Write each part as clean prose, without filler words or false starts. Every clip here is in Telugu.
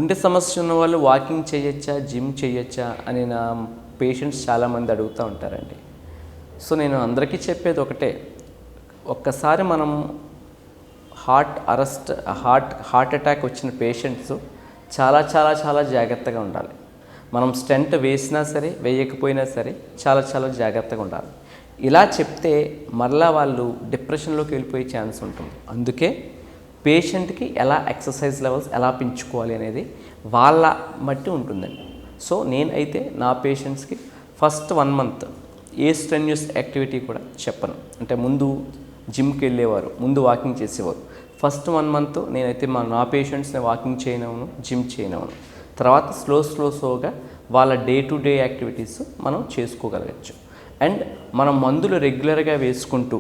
గుండె సమస్య ఉన్న వాళ్ళు వాకింగ్ చేయొచ్చా, జిమ్ చేయొచ్చా అని నా పేషెంట్స్ చాలామంది అడుగుతూ ఉంటారండి. సో నేను అందరికీ చెప్పేది ఒకటే, ఒక్కసారి మనం హార్ట్ అటాక్ వచ్చిన పేషెంట్స్ చాలా జాగ్రత్తగా ఉండాలి. మనం స్టెంట్ వేసినా సరే వేయకపోయినా సరే చాలా జాగ్రత్తగా ఉండాలి. ఇలా చెప్తే మరలా వాళ్ళు డిప్రెషన్లోకి వెళ్ళిపోయే ఛాన్స్ ఉంటుంది. అందుకే పేషెంట్కి ఎలా ఎక్సర్సైజ్ లెవెల్స్ ఎలా పెంచుకోవాలి అనేది వాళ్ళ బట్టి ఉంటుందండి. సో నేనైతే నా పేషెంట్స్కి ఫస్ట్ 1 month ఏ స్ట్రెన్యూస్ యాక్టివిటీ కూడా చెప్పను. అంటే ముందు జిమ్కి వెళ్ళేవారు, ముందు వాకింగ్ చేసేవారు. ఫస్ట్ 1 month నేనైతే నా పేషెంట్స్ని వాకింగ్ చేయనవను, జిమ్ చేయనవను. తర్వాత స్లోగా వాళ్ళ డే టు డే యాక్టివిటీస్ మనం చేసుకోగలగచ్చు. అండ్ మనం మందులు రెగ్యులర్గా వేసుకుంటూ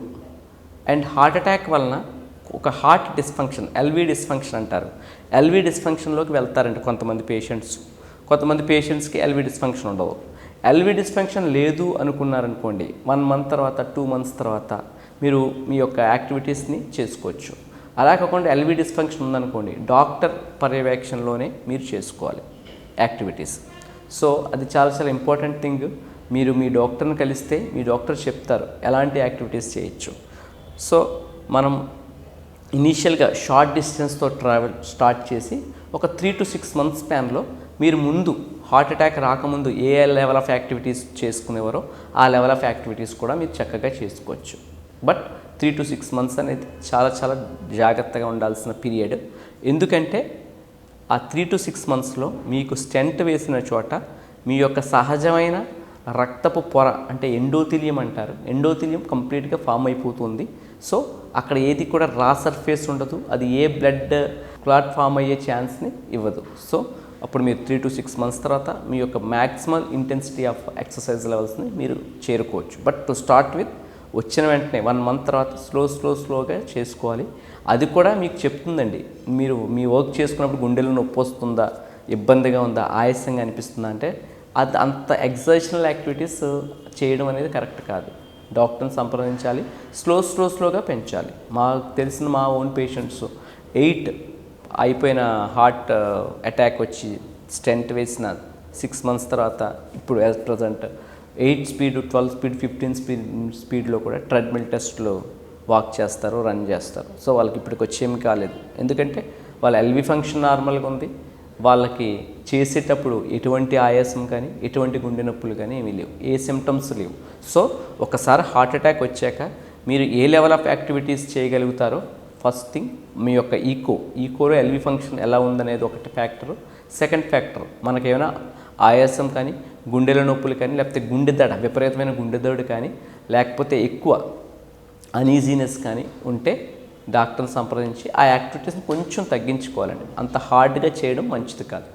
అండ్ హార్ట్ అటాక్ వలన ఒక హార్ట్ డిస్ఫంక్షన్, ఎల్వి డిస్ఫంక్షన్ అంటారు, ఎల్వి డిస్ఫంక్షన్లోకి వెళ్తారండి కొంతమంది పేషెంట్స్. కొంతమంది పేషెంట్స్కి ఎల్వి డిస్ఫంక్షన్ ఉండవు. ఎల్వి డిస్ఫంక్షన్ లేదు అనుకున్నారనుకోండి, 1 month తర్వాత 2 months తర్వాత మీరు మీ యొక్క యాక్టివిటీస్ని చేసుకోవచ్చు. అలా కాకుండా ఎల్వి డిస్ఫంక్షన్ ఉందనుకోండి, డాక్టర్ పర్యవేక్షణలోనే మీరు చేసుకోవాలి యాక్టివిటీస్. సో అది చాలా ఇంపార్టెంట్ థింగ్. మీరు మీ డాక్టర్ని కలిస్తే మీ డాక్టర్ చెప్తారు ఎలాంటి యాక్టివిటీస్ చేయొచ్చు. సో మనం ఇనీషియల్గా షార్ట్ డిస్టెన్స్తో ట్రావెల్ స్టార్ట్ చేసి ఒక 3 to 6 months స్పాన్లో మీరు ముందు హార్ట్ అటాక్ రాకముందు ఏ లెవెల్ ఆఫ్ యాక్టివిటీస్ చేసుకునేవారో ఆ లెవెల్ ఆఫ్ యాక్టివిటీస్ కూడా మీరు చక్కగా చేసుకోవచ్చు. బట్ 3 to 6 months అనేది చాలా జాగ్రత్తగా ఉండాల్సిన పీరియడ్. ఎందుకంటే ఆ 3 to 6 monthsలో మీకు స్టెంట్ వేసిన చోట మీ యొక్క సహజమైన రక్తపు పొర అంటే ఎండోథీలియం అంటారు, ఎండోథీలియం కంప్లీట్గా ఫామ్ అయిపోతుంది. సో అక్కడ ఏది కూడా రా సర్ఫేస్ ఉండదు, అది ఏ బ్లడ్ క్లాట్ ఫామ్ అయ్యే ఛాన్స్ని ఇవ్వదు. సో అప్పుడు మీరు 3 to 6 months తర్వాత మీ యొక్క మ్యాక్సిమల్ ఇంటెన్సిటీ ఆఫ్ ఎక్సర్సైజ్ లెవెల్స్ని మీరు చేరుకోవచ్చు. బట్ టు స్టార్ట్ విత్ వచ్చిన వెంటనే 1 month తర్వాత స్లోగా చేసుకోవాలి. అది కూడా మీకు చెప్తుందండి, మీరు మీ వర్క్ చేసుకున్నప్పుడు గుండెలో నొప్పి వస్తుందా, ఇబ్బందిగా ఉందా, ఆయాసంగా అనిపిస్తుందా అంటే అది అంత ఎగ్జర్షనల్ యాక్టివిటీస్ చేయడం అనేది కరెక్ట్ కాదు. డాక్టర్ని సంప్రదించాలి, స్లోగా పెంచాలి. మాకు తెలిసిన మా ఓన్ పేషెంట్స్ 8 అయిపోయిన హార్ట్ అటాక్ వచ్చి స్టెంట్ వేసిన 6 months తర్వాత ఇప్పుడు యాజ్ ప్రజెంట్ 8 speed, 12 speed, 15 speedలో కూడా ట్రెడ్మిల్ టెస్ట్లో వాక్ చేస్తారు, రన్ చేస్తారు. సో వాళ్ళకి ఇప్పటికి వచ్చేమి కాలేదు, ఎందుకంటే వాళ్ళ ఎల్వి ఫంక్షన్ నార్మల్గా ఉంది. వాళ్ళకి చేసేటప్పుడు ఎటువంటి ఆయాసం కానీ ఎటువంటి గుండె నొప్పులు కానీ ఏమీ లేవు, ఏ సిమ్టమ్స్ లేవు. సో ఒకసారి హార్ట్ అటాక్ వచ్చాక మీరు ఏ లెవెల్ ఆఫ్ యాక్టివిటీస్ చేయగలుగుతారో ఫస్ట్ థింగ్ మీ యొక్క ఈకోలో ఎల్వి ఫంక్షన్ ఎలా ఉందనేది ఒకటి ఫ్యాక్టరు. సెకండ్ ఫ్యాక్టర్ మనకేమైనా ఆయాసం కానీ గుండెల నొప్పులు కానీ లేకపోతే గుండెదడ విపరీతమైన గుండెదడు కానీ లేకపోతే ఎక్కువ అనీజీనెస్ కానీ ఉంటే డాక్టర్ని సంప్రదించి ఆ యాక్టివిటీస్ని కొంచెం తగ్గించుకోవాలండి. అంత హార్డ్గా చేయడం మంచిది కాదు.